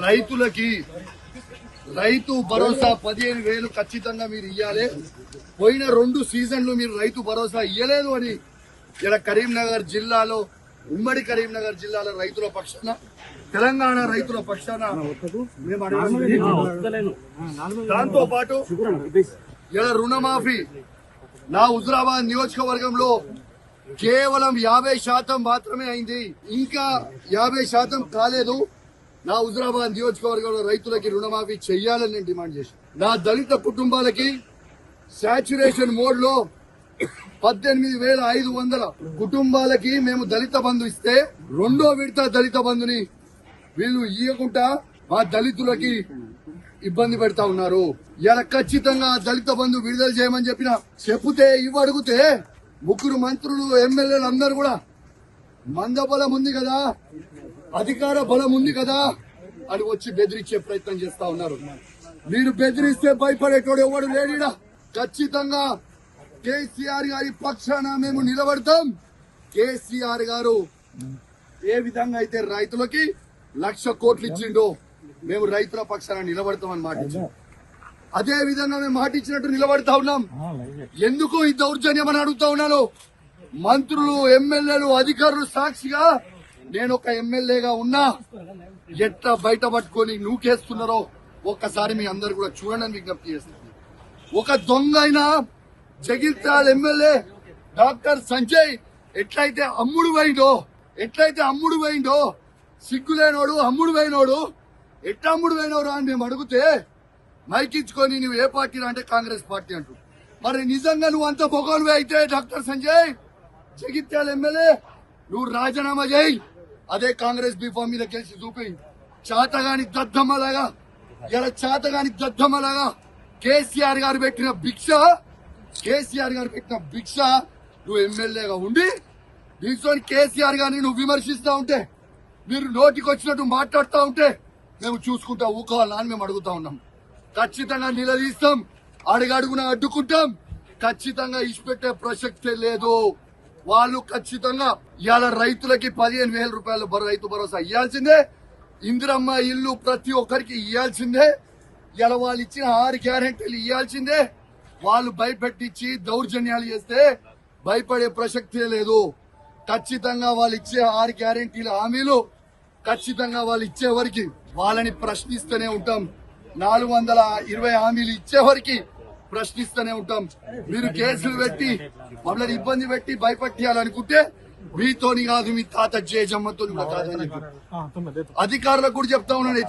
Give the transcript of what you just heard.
రైతులకి రైతు భరోసా 15,000 ఖచ్చితంగా మీరు ఇయ్యాలి. పోయిన 2 సీజన్లు మీరు రైతు భరోసా ఇయ్యలేదు అని ఇక్కడ కరీంనగర్ జిల్లాలో, ఉమ్మడి కరీంనగర్ జిల్లాలో రైతుల పక్షాన, తెలంగాణ రైతుల పక్షాన మేము దాంతో పాటు ఇలా రుణమాఫీ నా హుజురాబాద్ నియోజకవర్గంలో కేవలం 50% మాత్రమే అయింది. ఇంకా 50% కాలేదు. నా హుజురాబాద్ నియోజకవర్గంలో రైతులకి రుణమాఫీ చెయ్యాలని నేను డిమాండ్ చేశాను. నా దళిత కుటుంబాలకి సాచ్యురేషన్ మోడ్ లో 18,500 కుటుంబాలకి మేము దళిత బంధు ఇస్తే, రెండో విడత దళిత బంధుని వీళ్ళు ఇవ్వకుండా మా దళితులకి ఇబ్బంది పెడతా ఉన్నారు. ఇలా ఖచ్చితంగా దళిత బంధు విడుదల చేయమని చెప్తే ఇవ్వడుగుతే 3 మంత్రులు, ఎమ్మెల్యేలు అందరూ కూడా మందబలం ఉంది కదా, అధికార బలం ఉంది కదా అని వచ్చి బెదిరించే ప్రయత్నం చేస్తా ఉన్నారు. మీరు బెదిరిస్తే భయపడేటోడు ఎవడు లేడా? ఖచ్చితంగా కేసీఆర్ గారి పక్షాన మేము నిలబడతాం. కేసీఆర్ గారు ఏ విధంగా అయితే రైతులకి 1,00,000 కోట్లు ఇచ్చిండో మేము రైతుల పక్షాన నిలబడతామని మాట ఇచ్చాం. అదే విధంగా మేము మాట ఇచ్చినట్టు నిలబడతా ఉన్నాం. ఎందుకు ఈ దౌర్జన్యం అని అడుగుతా ఉన్నాను. మంత్రులు, ఎమ్మెల్యేలు, అధికారులు సాక్షిగా నేను ఒక ఎమ్మెల్యేగా ఉన్నా ఎట్లా బయట పట్టుకొని నూకేస్తున్నారో ఒక్కసారి మీ అందరు కూడా చూడండి విజ్ఞప్తి చేస్తున్నాను. ఒక దొంగ అయినా జగిత్యాల ఎమ్మెల్యే డాక్టర్ సంజయ్ ఎట్లయితే అమ్ముడు పోయిండో సిగ్గులేనోడు, అమ్ముడు పోయినోడు, ఎట్లా అమ్ముడు పోయినోడు అని మేము అడిగితే మైకించుకొని నువ్వు ఏ పార్టీ అంటే కాంగ్రెస్ పార్టీ అంటూ. మరి నిజంగా నువ్వు అంత బొగోలువే అయితే డాక్టర్ సంజయ్ జగిత్యాల ఎమ్మెల్యే, నువ్వు రాజీనామా చేయి. అదే కాంగ్రెస్ బీఫామ్ మీద గెలిచి చూపి చాతగాని దద్దమ్మలాగా కేసీఆర్ గారు పెట్టిన భిక్ష నువ్వు ఎమ్మెల్యేగా ఉండి దీంతో కేసీఆర్ గారిని నువ్వు విమర్శిస్తా ఉంటే, మీరు నోటికి వచ్చినట్టు మాట్లాడుతూ ఉంటే మేము చూసుకుంటా ఊకోవాలా అని మేము అడుగుతా ఉన్నాం. ఖచ్చితంగా నిలదీస్తాం, అడుగడుగున అడ్డుకుంటాం. ఖచ్చితంగా ఇచ్చిపెట్టే ప్రసక్తే లేదు. వాళ్ళు ఖచ్చితంగా ఇవాళ రైతులకి 15,000 రూపాయలు రైతు భరోసా ఇవ్వాల్సిందే. ఇందిరమ్మ ఇల్లు ప్రతి ఒక్కరికి ఇవ్వాల్సిందే. ఇలా వాళ్ళు ఇచ్చిన 6 గ్యారెంటీలు ఇవ్వాల్సిందే. వాళ్ళు భయపెట్టించి దౌర్జన్యాలు చేస్తే భయపడే ప్రసక్తే లేదు. ఖచ్చితంగా వాళ్ళు ఇచ్చే 6 గ్యారెంటీల హామీలు ఖచ్చితంగా వాళ్ళు ఇచ్చే వరకు వాళ్ళని ప్రశ్నిస్తూనే ఉంటాం. 420 హామీలు ఇచ్చే వరకు ప్రశ్నిస్తూనే ఉంటాం. మీరు కేసులు పెట్టి మమ్మల్ని ఇబ్బంది పెట్టి భయపెట్టాలనుకుంటే మీతోని కాదు, మీ తాత జేజమ్మతో కాదు. అధికారులకు కూడా చెప్తా ఉన్నాను.